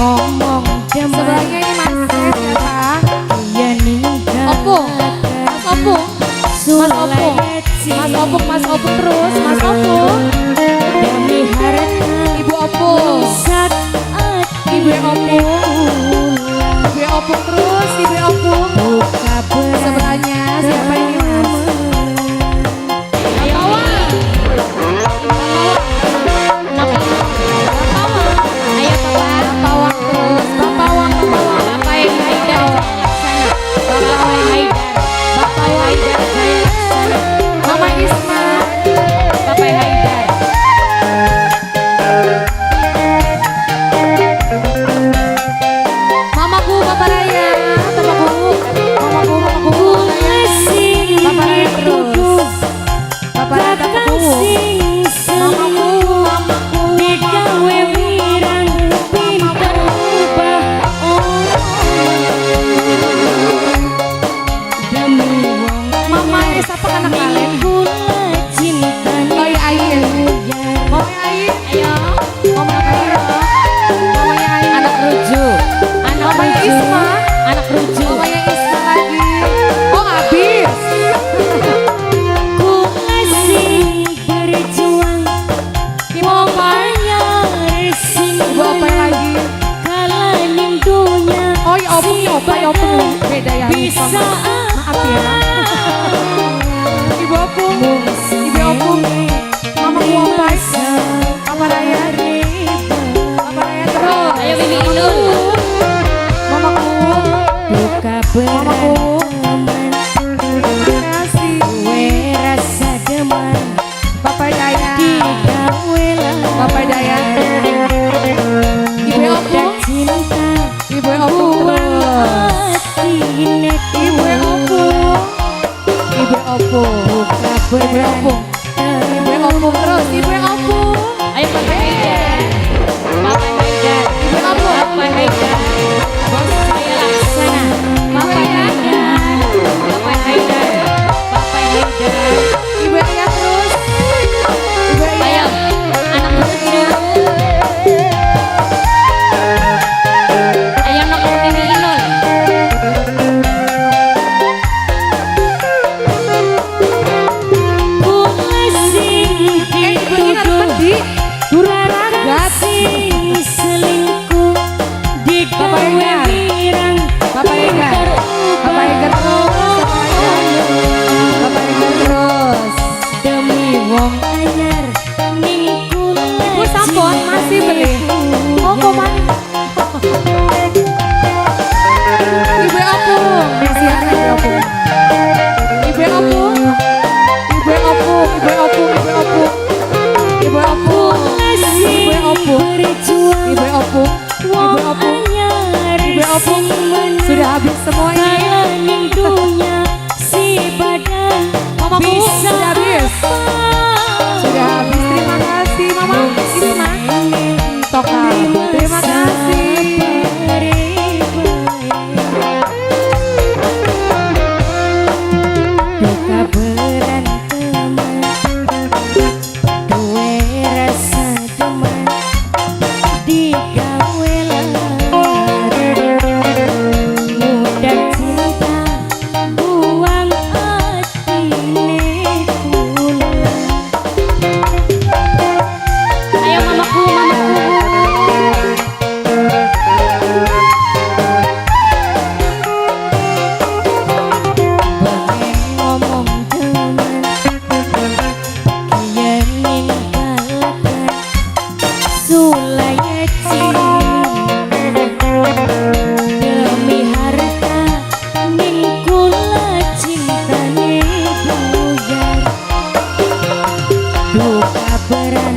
ngomong sebelahnya ini Mas siapa? Iya ninggal Opung, Mas Opung, Mas Opung, Mas Opung terus, Mas Opung. Demi harta Ibu Opung, saat Ibu Opung, Ibu Opung terus, Ibu Opung. buka berat Sebelahnya siapa ini Mas? Beda ya, bisa maaf ya. Ibu Opung, Ibu Opung, Mama Kuopai, Papa Raya, Papa Raya terus. Ayo Bibi Inul, Mama Ku, buka Mama Ku. terima kasih gue rasa demen Papa Daya, digawe lah Papa Daya, Ibu Opung, cinta Ibu Opung terus. hati Ibu Opung. demi harta ning kula cintane buyar duka beran